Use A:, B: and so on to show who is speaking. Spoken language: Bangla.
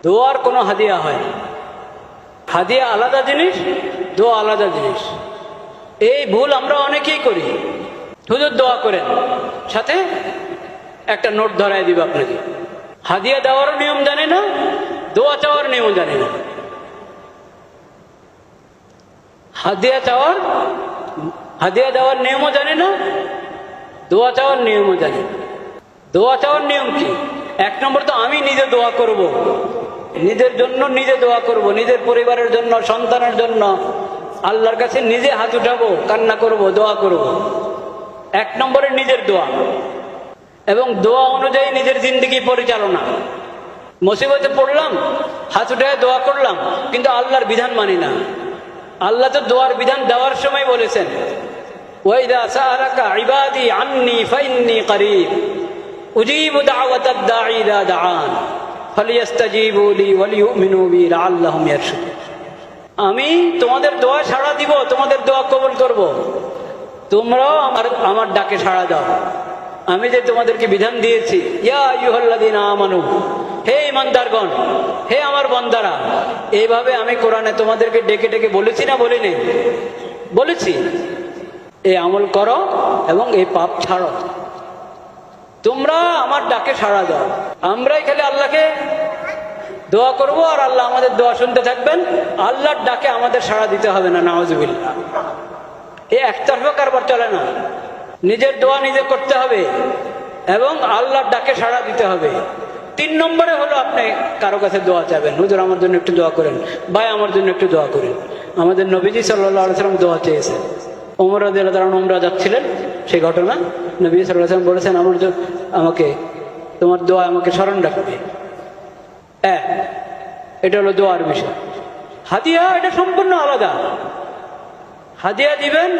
A: দোয়ার কোনো হাদিয়া হয় না। হাদিয়া আলাদা জিনিস, দোয়া আলাদা জিনিস। এই ভুল আমরা অনেকেই করি। হুজুর দোয়া করেন, সাথে একটা নোট ধরায় দিব আপনাকে। হাদিয়া দেওয়ারও নিয়ম জানে না, দোয়া চাওয়ার নিয়ম জানে না। হাদিয়া দেওয়ার নিয়মও জানে না, দোয়া চাওয়ার নিয়মও জানে না। দোয়া চাওয়ার নিয়ম কি? এক নম্বর তো আমি নিজে দোয়া করব, নিজের জন্য নিজে দোয়া করব, নিজের পরিবারের জন্য, সন্তানের জন্য আল্লাহর কাছে নিজে হাত উঠাবো, কান্না করব, দোয়া করব। এক নম্বরে নিজের দোয়া, এবং দোয়া অনুযায়ী নিজের জিন্দেগি পরিচালনা। মুসিবতে পড়লাম, হাত উঠায় দোয়া করলাম, কিন্তু আল্লাহর বিধান মানি না। আল্লাহ তো দোয়ার বিধান দেওয়ার সময় বলেছেন, ওয়াইদা সাআলাকা ইবাদি আন্নী ফাইন্নী করিব উজিবু দাওয়াতাদ দাঈ ইযা দাআন ফালিয়াস্তাজিবু লি ওয়ালিয়ুমিনু বি লাআল্লাহুম ইয়ারশুদুন। আমি তোমাদের দোয়া সাড়া দিব, তোমাদের দোয়া কবুল করব, তোমরাও আমার ডাকে সাড়া দাও। আমি যে তোমাদেরকে বিধান দিয়েছি, ইয়া আইয়ুহাল্লাযীনা আমানু, হে ঈমানদারগণ, হে আমার বান্দারা, এইভাবে আমি কোরআনে তোমাদেরকে ডেকে ডেকে বলেছি না বলিনি? বলেছি। এই আমল করো এবং এই পাপ ছাড়ো, তোমরা আমার ডাকে সাড়া দাও। আমরাই খালি আল্লাহকে দোয়া করব আর আল্লাহ আমাদের দোয়া শুনতে থাকবেন। আল্লাহর ডাকে আমাদের সাড়া দিতে হবে না, নাউজুবিল্লাহ। এই একতরফা কারবার চলে না। নিজের দোয়া নিজে করতে হবে এবং আল্লাহর ডাকে সাড়া দিতে হবে। 3 নম্বরে হলো আপনি কারো কাছে দোয়া চাবেন, হুজুর আমার জন্য একটু দোয়া করেন, ভাই আমার জন্য একটু দোয়া করেন। আমাদের নবীজি সাল্লাল্লাহু আলাইহি ওয়াসাল্লাম দোয়া চেয়েছেন। ওমর রাদিয়াল্লাহু তাআলা উমরা যাচ্ছিলেন, সেই ঘটনা নবী সাল্লাল্লাহু আলাইহি ওয়াসাল্লাম বলেছেন, আমাকে তোমার দোয়া আমাকে স্মরণ রাখবে। এটা হলো দোয়ার বিষয়। হাদিয়া এটা সম্পূর্ণ আলাদা। হাদিয়া দিবেন,